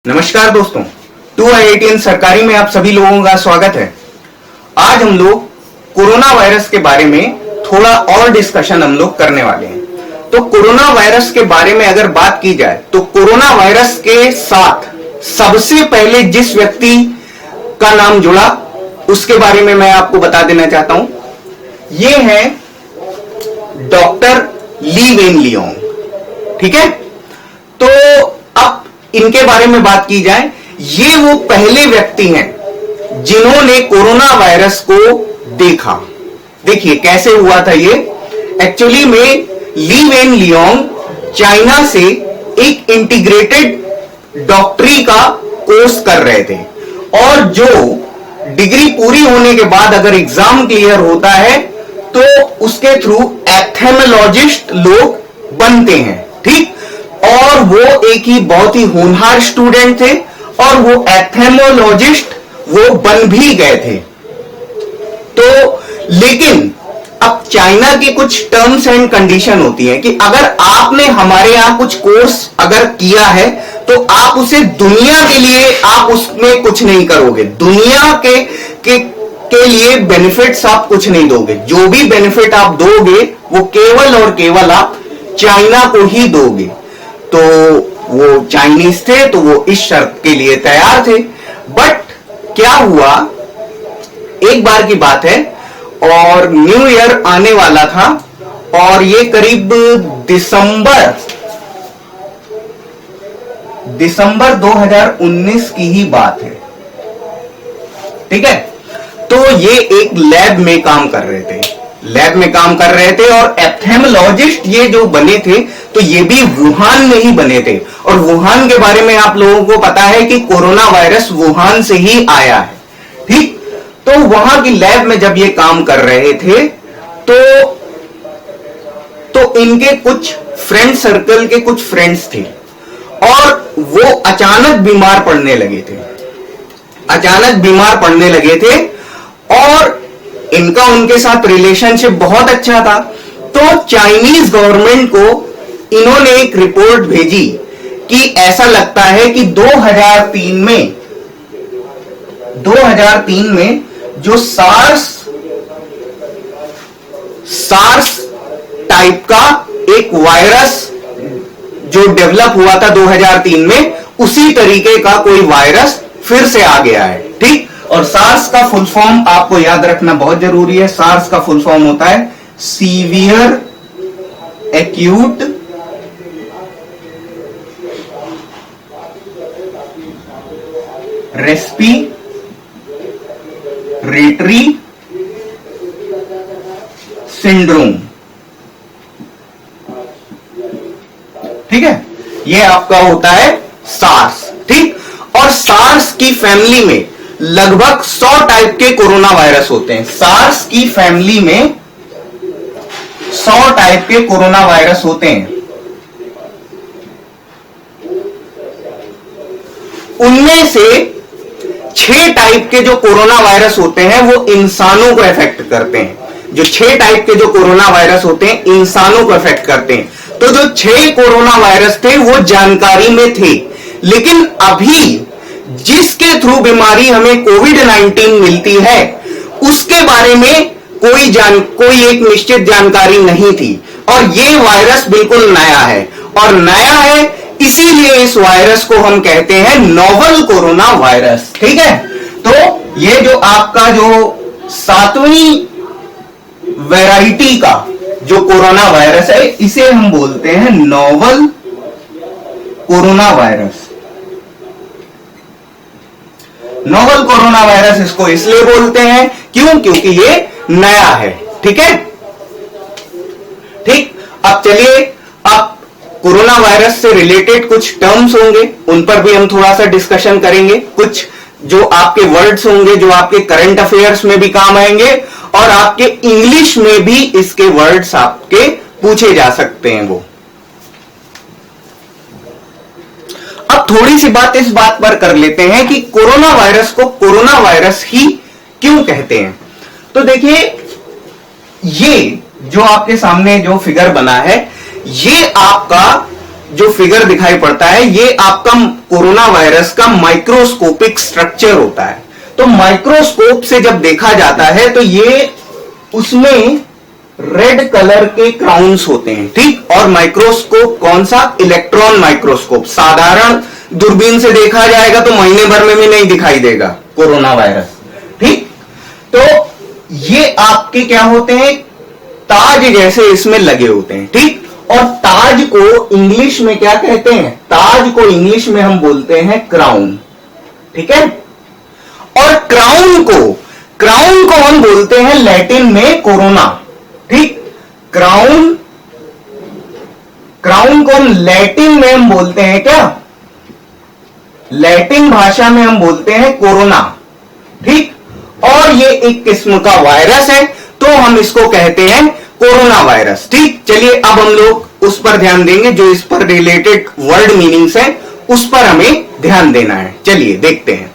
नमस्कार दोस्तों, 2IITN सरकारी में आप सभी लोगों का स्वागत है। आज हम लोग कोरोना वायरस के बारे में थोड़ा और डिस्कशन हम लोग करने वाले हैं। तो कोरोना वायरस के बारे में अगर बात की जाए तो कोरोना वायरस के साथ सबसे पहले जिस व्यक्ति का नाम जुड़ा उसके बारे में मैं आपको बता देना चाहता हूं। ये है डॉक्टर ली वेन लियोंग। ठीक है, तो अब इनके बारे में बात की जाए, ये वो पहले व्यक्ति हैं जिन्होंने कोरोना वायरस को देखा। देखिए कैसे हुआ था ये। एक्चुअली में ली वेन लियोंग चाइना से एक इंटीग्रेटेड डॉक्टरी का कोर्स कर रहे थे और जो डिग्री पूरी होने के बाद अगर एग्जाम क्लियर होता है तो उसके थ्रू एप्थेमोलॉजिस्ट लोग बनते हैं। ठीक, और वो एक ही बहुत ही होनहार स्टूडेंट थे और वो एप्थेमोलॉजिस्ट वो बन भी गए थे। तो लेकिन अब चाइना की कुछ टर्म्स एंड कंडीशन होती है कि अगर आपने हमारे यहां कुछ कोर्स अगर किया है तो आप उसे दुनिया के लिए आप उसमें कुछ नहीं करोगे। दुनिया के लिए बेनिफिट्स आप कुछ नहीं दोगे। जो भी बेनिफिट आप दोगे वो केवल और केवल आप चाइना को ही दोगे। तो वो चाइनीज थे तो वो इस शर्त के लिए तैयार थे। बट क्या हुआ, एक बार की बात है और न्यू ईयर आने वाला था और ये करीब दिसंबर 2019 की ही बात है। ठीक है, तो ये एक लैब में काम कर रहे थे और एप्थेमोलॉजिस्ट ये जो बने थे तो ये भी वुहान में ही बने थे। और वुहान के बारे में आप लोगों को पता है कि कोरोना वायरस वुहान से ही आया है। ठीक, तो वहां की लैब में जब ये काम कर रहे थे तो इनके कुछ फ्रेंड सर्कल के कुछ फ्रेंड्स थे और वो अचानक बीमार पड़ने लगे थे और इनका उनके साथ रिलेशनशिप बहुत अच्छा था। तो चाइनीज गवर्नमेंट को इन्होंने एक रिपोर्ट भेजी कि ऐसा लगता है कि 2003 में जो सार्स टाइप का एक वायरस जो डेवलप हुआ था 2003 में, उसी तरीके का कोई वायरस फिर से आ गया है। ठीक, और सार्स का फुल फॉर्म आपको याद रखना बहुत जरूरी है। सार्स का फुल फॉर्म होता है सीवियर एक्यूट रेस्पिरेटरी सिंड्रोम। ठीक है, ये आपका होता है सार्स। ठीक, और सार्स की फैमिली में लगभग 100 टाइप के कोरोना वायरस होते हैं। सार्स की फैमिली में 100 टाइप के कोरोना वायरस होते हैं। उनमें से 6 टाइप के जो कोरोना वायरस होते हैं वो इंसानों को अफेक्ट करते हैं। जो 6 टाइप के जो कोरोना वायरस होते हैं इंसानों को अफेक्ट करते हैं। तो जो 6 कोरोना वायरस थे वो जानकारी में थे, लेकिन अभी जिसके थ्रू बीमारी हमें कोविड-19 मिलती है उसके बारे में कोई एक निश्चित जानकारी नहीं थी। और ये वायरस बिल्कुल नया है और नया है इसीलिए इस वायरस को हम कहते हैं नोवल कोरोना वायरस। ठीक है, तो ये जो आपका जो 7वीं वैरायटी का जो कोरोना वायरस है इसे हम बोलते हैं novel corona virus. Novel corona virus इसको इसलिए बोलते हैं क्योंकि ये नया है। ठीक है, ठीक, अब चलिए अब कोरोना वायरस से रिलेटेड कुछ टर्म्स होंगे उन पर भी हम थोड़ा सा डिस्कशन करेंगे। कुछ जो आपके वर्ड्स होंगे जो आपके करंट अफेयर्स में भी काम आएंगे और आपके इंग्लिश में भी इसके वर्ड्स आपके पूछे जा सकते हैं। वो अब थोड़ी सी बात इस बात पर कर लेते हैं कि कोरोना वायरस को कोरोना वायरस ही क्यों कहते हैं। तो देखिए, ये जो आपके सामने जो फिगर बना है ये आपका जो फिगर दिखाई पड़ता है ये आपका कोरोना वायरस का माइक्रोस्कोपिक स्ट्रक्चर होता है। तो माइक्रोस्कोप से जब देखा जाता है तो ये उसमें रेड कलर के क्राउन्स होते हैं, ठीक। और माइक्रोस्कोप कौन सा? Electron microscope. साधारण दूरबीन से देखा जाएगा तो महीने भर में भी नहीं दिखाई देगा कोरोना वायरस, ठीक। तो ये आपके क्या होते हैं? ताज जैसे इसमें लगे होते हैं, ठीक। और ताज को इंग्लिश में क्या कहते हैं? ताज को इंग्लिश में हम बोलते हैं क्राउन, ठीक है। और क्राउन को हम बोलते हैं लैटिन में कोरोना, ठीक। क्राउन को हम लैटिन में हम बोलते हैं क्या? लैटिन भाषा में हम बोलते हैं कोरोना, ठीक। और ये एक किस्म का वायरस है तो हम इसको कहते हैं कोरोना वायरस, ठीक। चलिए अब हम लोग उस पर ध्यान देंगे जो इस पर रिलेटेड वर्ड मीनिंग्स है, उस पर हमें ध्यान देना है। चलिए देखते हैं।